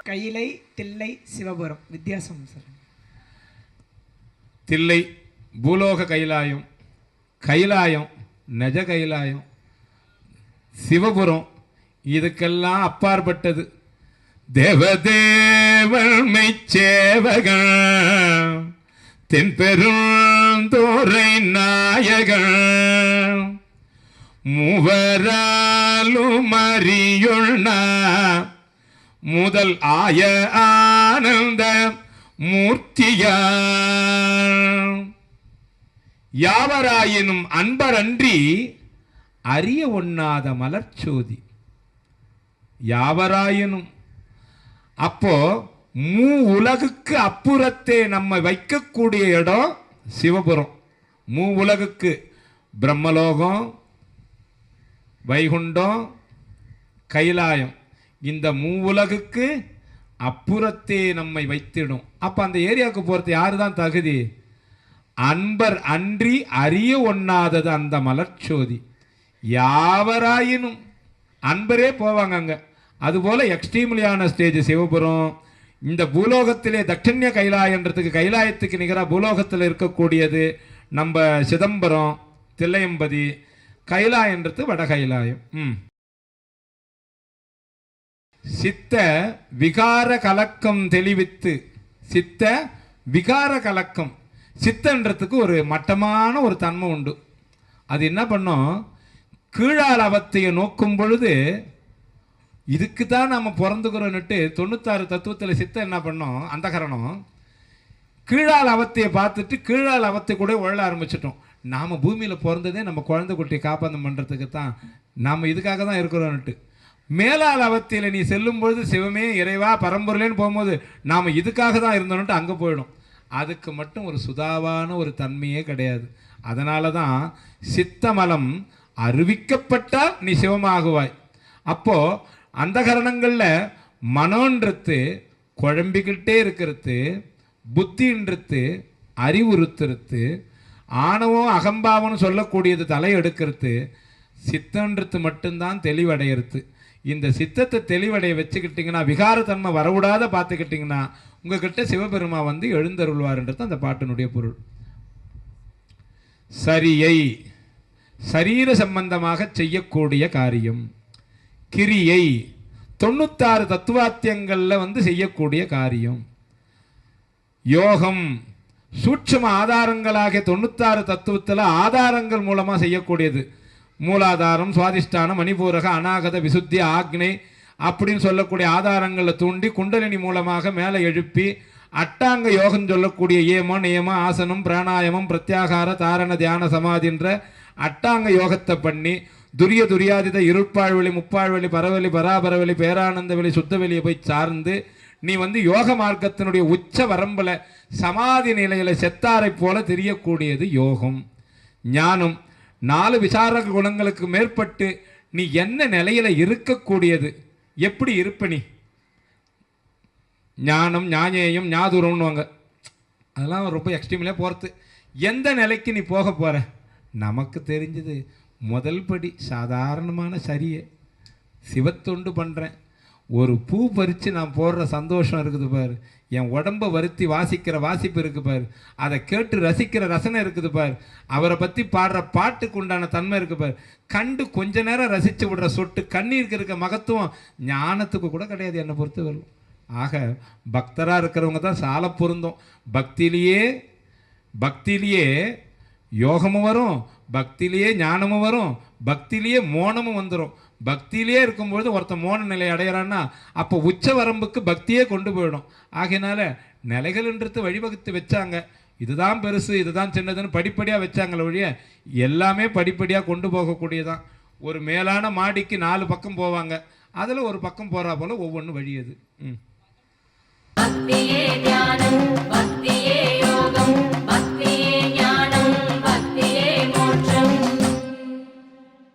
கையிலை, தில்லை, சிவபுரம் வித்தியாசம் சார். தில்லை பூலோக கைலாயம், கைலாயம் நெஜ கைலாயம், சிவபுரம் இதுக்கெல்லாம் அப்பாற்பட்டது. தேவதேவன் மெய்ச்சேவகன் தென்பெருந்தோரை நாயகன் மூவராலும் அறியுள்னா முதல் ஆய ஆனந்த மூர்த்தியா யாவராயினும் அன்பரன்றி அறிய ஒண்ணாத மலர்ச்சோதி. யாவராயினும் அப்போ உலகுக்கு அப்புறத்தே நம்ம வைக்கக்கூடிய இடம் சிவபுரம். உலகுக்கு பிரம்மலோகம், வைகுண்டம், கைலாயம், இந்த உலகுக்கு அப்புறத்தே நம்மை வைத்திடும். அப்ப அந்த ஏரியாவுக்கு போறது யாருதான் தகுதி? அன்பர் அன்றி அறிய ஒண்ணாதது அந்த மலர்ச்சோதி. யாவராயினும் அன்பரே போவாங்க அங்க. அதுபோல எக்ஸ்ட்ரீம்லியான ஸ்டேஜ் சிவபுரம். இந்த பூலோகத்திலே தட்சண்ய கைலாயன்றதுக்கு, கைலாயத்துக்கு நிகராக பூலோகத்தில் இருக்கக்கூடியது நம்ம சிதம்பரம், தில்லையம்பதி. கைலாயன்றது வட கைலாயம். சித்த விகார கலக்கம் தெளிவித்து, சித்த விகார கலக்கம், சித்தன்றதுக்கு ஒரு மட்டமான ஒரு தன்மை உண்டு. அது என்ன பண்ணும்? கீழால் அவத்தையை நோக்கும் பொழுது இதுக்கு தான் நம்ம பிறந்துக்கிறோன்னுட்டு 96 தத்துவத்தில் சித்தம் என்ன பண்ணோம்? அந்த கரணம் கீழால் அவத்தையை பார்த்துட்டு கீழால் அவத்தை கூட உழல ஆரம்பிச்சிட்டோம். நாம் பூமியில் பிறந்ததே நம்ம குழந்தை குட்டியை காப்பாந்தம் பண்ணுறதுக்கு தான், நாம் இதுக்காக தான் இருக்கிறோன்னுட்டு. மேலால் அவத்தையில் நீ செல்லும் பொழுது சிவமே இறைவா பரம்பொருளேன்னு போகும்போது நாம் இதுக்காக தான் இருந்தோன்னுட்டு அங்கே போயிடும். அதுக்கு மட்டும் ஒரு சுதாவான ஒரு தன்மையே கிடையாது. அதனால தான் சித்தமலம் அறிவிக்கப்பட்டால் நீ சிவமாகுவாய். அப்போ அந்த கரணங்களில் மனோன்றது குழம்பிக்கிட்டே இருக்கிறது, புத்தின்றது அறிவுறுத்துறது, ஆணவம் அகம்பாவம்னு சொல்லக்கூடியது தலையெடுக்கிறது, சித்தன்றது மட்டும்தான் தெளிவடைகிறது. இந்த சித்தத்தை தெளிவடைய வச்சுக்கிட்டிங்கன்னா, விகாரத்தன்மை வரவிடாத பார்த்துக்கிட்டிங்கன்னா உங்ககிட்ட சிவபெருமா வந்து எழுந்தருள்வார்ன்றது அந்த பாட்டினுடைய பொருள். சரியை சரீர சம்பந்தமாக செய்யக்கூடிய காரியம். கிரியை 96 தத்துவாத்தியங்களில் வந்து செய்யக்கூடிய காரியம். யோகம் சூட்சும ஆதாரங்களாகிய 96 தத்துவத்தில் ஆதாரங்கள் மூலமாக செய்யக்கூடியது. மூலாதாரம், சுவாதிஷ்டானம், மணிபூரக, அநாகத, விசுத்தி, ஆக்னை அப்படின்னு சொல்லக்கூடிய ஆதாரங்களை தூண்டி குண்டலினி மூலமாக மேலே எழுப்பி அட்டாங்க யோகம் சொல்லக்கூடிய ஏமம், நியமம், ஆசனம், பிராணாயமம், பிரத்யாகார, தாரண, தியான, சமாதின்ற அட்டாங்க யோகத்தை பண்ணி துரிய துரியாதித இருட்பாழ்வெளி, முப்பாழ்வெளி, பரவெளி, பராபரவெளி, பேரானந்த வெளி, சுத்த வெளியை போய் சார்ந்து நீ வந்து யோக மார்க்கத்தினுடைய உச்ச வரம்பில் சமாதி நிலையில செத்தாரை போல தெரியக்கூடியது யோகம். ஞானம் 4 விசாரக குணங்களுக்கு மேற்பட்டு நீ என்ன நிலையில இருக்கக்கூடியது, எப்படி இருப்ப நீ? ஞானம், ஞானேயம், ஞாதுரம்னுவாங்க. அதெல்லாம் ரொம்ப எக்ஸ்ட்ரீம்லேயே போகிறது. எந்த நிலைக்கு நீ போக போகிற? நமக்கு தெரிஞ்சது முதல் படி சாதாரணமான சரியை சிவத்தொண்டு பண்ணுறேன். ஒரு பூ பறித்து நான் போடுற சந்தோஷம் இருக்குது பாரு, என் உடம்பை வருத்தி வாசிக்கிற வாசிப்பு இருக்குது பாரு, அதை கேட்டு ரசிக்கிற ரசனை இருக்குது பாரு, அவரை பற்றி பாடுற பாட்டுக்கு உண்டான தன்மை இருக்குது பாரு, கண்டு கொஞ்ச நேரம் ரசித்து விடுற சொட்டு கண்ணீருக்கு இருக்க மகத்துவம் ஞானத்துக்கு கூட கிடையாது என்னை பொறுத்து வரும். ஆக பக்தராக இருக்கிறவங்க தான் சால பொருந்தும். பக்தியிலேயே யோகமும் வரும், பக்தியிலேயே ஞானமும் வரும், பக்தியிலேயே மோனமும் வந்துடும். பக்தியிலே இருக்கும்பொழுது ஒருத்தன் மோன நிலை அடையிறான்னா அப்போ உச்ச வரம்புக்கு பக்தியே கொண்டு போயிடும். ஆகையினால நிலைகள்ன்றது வழிவகுத்து வச்சாங்க. இதுதான் பெருசு, இதுதான் சின்னதுன்னு படிப்படியாக வச்சாங்களே ஒழிய எல்லாமே படிப்படியாக கொண்டு போகக்கூடியதான். ஒரு மேலான மாடிக்கு 4 பக்கம் போவாங்க, அதில் ஒரு பக்கம் போகிறா போல ஒவ்வொன்றும் வழியது. பக்தியே தியானம், பக்தியே யோகம்.